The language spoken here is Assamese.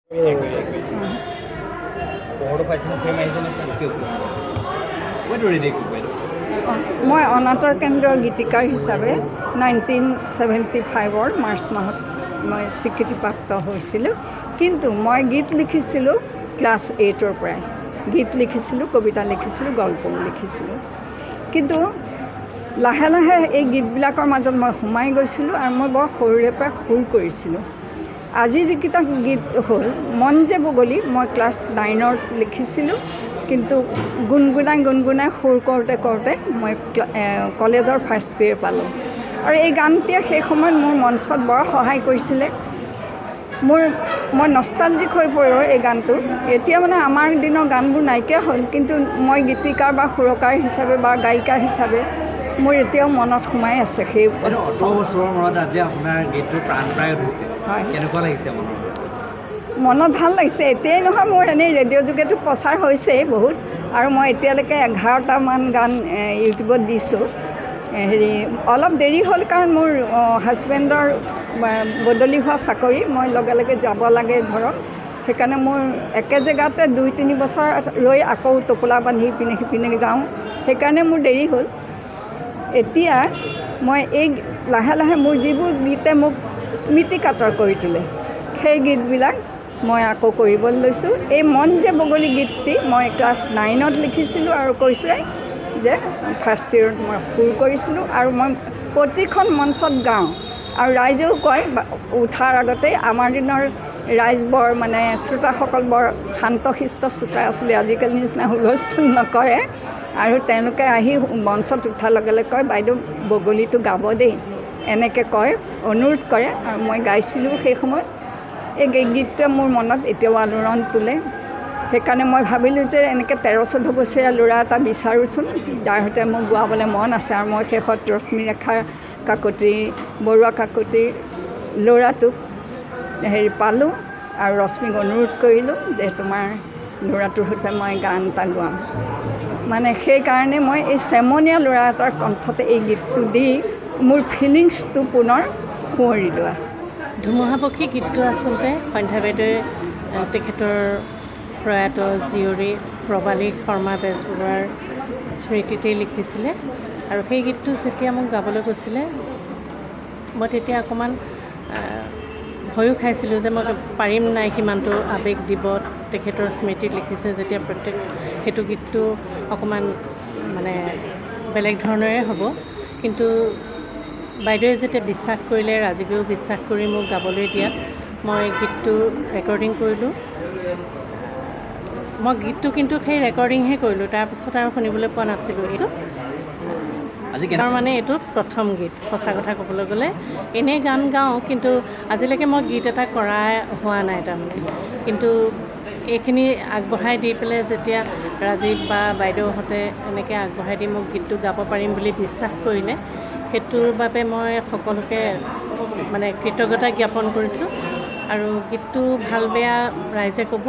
মই অনাথৰ কেন্দ্ৰৰ গীতিকাৰ হিচাপে 1975 মাৰ্চ মাহত মই স্বীকৃতিপ্ৰাপ্ত হৈছিলোঁ। কিন্তু মই গীত লিখিছিলোঁ ক্লাছ 8ৰ পৰাই। গীত লিখিছিলোঁ, কবিতা লিখিছিলোঁ, গল্পও লিখিছিলোঁ। কিন্তু লাহে লাহে এই গীতবিলাকৰ মাজত মই সোমাই গৈছিলোঁ আৰু মই বৰ সৰুৰে পৰা সুৰ কৰিছিলোঁ। আজি যিকেইটা গীত হ'ল, মন যে বগলী মই ক্লাছ 9ত লিখিছিলোঁ। কিন্তু গুণগুণাই সুৰ কৰোঁতে মই কলেজৰ ফাৰ্ষ্ট ইয়েৰ পালোঁ। আৰু এই গানটোৱে সেই সময়ত মোৰ মঞ্চত বৰ সহায় কৰিছিলে। মই নষ্টালজিক হৈ পৰিলোঁ এই গানটো। এতিয়া মানে আমাৰ দিনৰ গানবোৰ নাইকিয়া হ'ল, কিন্তু মই গীতিকাৰ বা সুৰকাৰ হিচাপে বা গায়িকা হিচাপে মোৰ এতিয়াও মনত সোমাই আছে। সেই 18 বছৰৰ মূৰত আজি আপোনাৰ গীতটো প্ৰাণপায় উঠিছে, কেনেকুৱা লাগিছে মনত ভাল লাগিছে। এতিয়াই নহয়, মোৰ এনেই ৰেডিঅ' যোগেতো প্ৰচাৰ হৈছেই বহুত, আৰু মই এতিয়ালৈকে 11টামান গান ইউটিউবত দিছোঁ। অলপ দেৰি হ'ল কাৰণ মোৰ হাজবেণ্ডৰ বদলি হোৱা চাকৰি, মই লগে লগে যাব লাগে ধৰক। সেইকাৰণে মোৰ একে জেগাতে 2-3 বছৰ ৰৈ আকৌ টোপোলা বান্ধি সিপিনে যাওঁ, সেইকাৰণে মোৰ দেৰি হ'ল। এতিয়া মই এই লাহে লাহে মোৰ যিবোৰ গীতে মোক স্মৃতিকাতৰ কৰি তোলে, সেই গীতবিলাক মই আকৌ কৰিবলৈ লৈছোঁ। এই মন যে বগলী গীতটি মই ক্লাছ 9ত লিখিছিলোঁ আৰু কৈছোঁৱেই যে ফাৰ্ষ্ট ইয়েৰত মই সুৰ কৰিছিলোঁ আৰু মই প্ৰতিখন মঞ্চত গাওঁ। আৰু ৰাইজেও কয় উঠাৰ আগতেই, আমাৰ দিনৰ ৰাইজ বৰ মানে শ্ৰোতাসকল বৰ শান্তশিষ্ট শ্ৰোতা আছিলে, আজিকালি নিচিনা হুলস্থুল নকৰে। আৰু তেওঁলোকে আহি মঞ্চত উঠাৰ লগে লগে কয়, বাইদেউ বগলীটো গাব দেই, এনেকৈ কয়, অনুৰোধ কৰে। আৰু মই গাইছিলোঁ সেই সময়ত। এই গীতটোৱে মোৰ মনত এতিয়াও আলোড়ন তোলে। সেইকাৰণে মই ভাবিলোঁ যে এনেকৈ 13-14 বছৰীয়া ল'ৰা এটা বিচাৰোঁচোন, যাৰ সৈতে মোৰ গোৱাবলৈ মন আছে। আৰু মই শেষত ৰশ্মিৰেখা কাকতি, বৰুৱা কাকতিৰ ল'ৰাটোক পালোঁ আৰু ৰশ্মিক অনুৰোধ কৰিলোঁ যে তোমাৰ ল'ৰাটোৰ সৈতে মই গান এটা গোৱাম। মানে সেইকাৰণে মই এই চেমনীয়া ল'ৰা এটাৰ কণ্ঠতে এই গীতটো দি মোৰ ফিলিংছটো পুনৰ সোঁৱৰি লোৱা। ধুমুহা পক্ষী গীতটো আচলতে সন্ধ্যা বাইদেৱে তেখেতৰ প্ৰয়াত জীয়ৰী প্ৰবালী শৰ্মা বেজবৰুৱাৰ স্মৃতিতেই লিখিছিলে। আৰু সেই গীতটো যেতিয়া মোক গাবলৈ কৈছিলে, মই তেতিয়া অকণমান ভয়ো খাইছিলোঁ যে মই পাৰিম নাই সিমানটো আৱেগ দিব। তেখেতৰ স্মৃতিত লিখিছে যেতিয়া সেইটো গীতটো অকণমান মানে বেলেগ ধৰণৰে হ'ব। কিন্তু বাইদেৱে যেতিয়া বিশ্বাস কৰিলে, ৰাজীৱেও বিশ্বাস কৰি মোক গাবলৈ দিয়াত মই গীতটো ৰেকৰ্ডিং কৰিলোঁ। মই গীতটো কিন্তু সেই ৰেকৰ্ডিংহে কৰিলোঁ, তাৰপিছত আৰু শুনিবলৈ পোৱা নাছিলোঁ। মানে এইটো প্ৰথম গীত। সঁচা কথা ক'বলৈ গ'লে এনেই গান গাওঁ, কিন্তু আজিলৈকে মই গীত এটা কৰা হোৱা নাই তাৰমানে। কিন্তু এইখিনি আগবঢ়াই দি পেলাই যেতিয়া ৰাজীৱ বা বাইদেউহঁতে এনেকৈ আগবঢ়াই দি মোক গীতটো গাব পাৰিম বুলি বিশ্বাস কৰিলে, সেইটোৰ বাবে মই সকলোকে মানে কৃতজ্ঞতা জ্ঞাপন কৰিছোঁ। আৰু গীতটো ভাল বেয়া ৰাইজে ক'ব।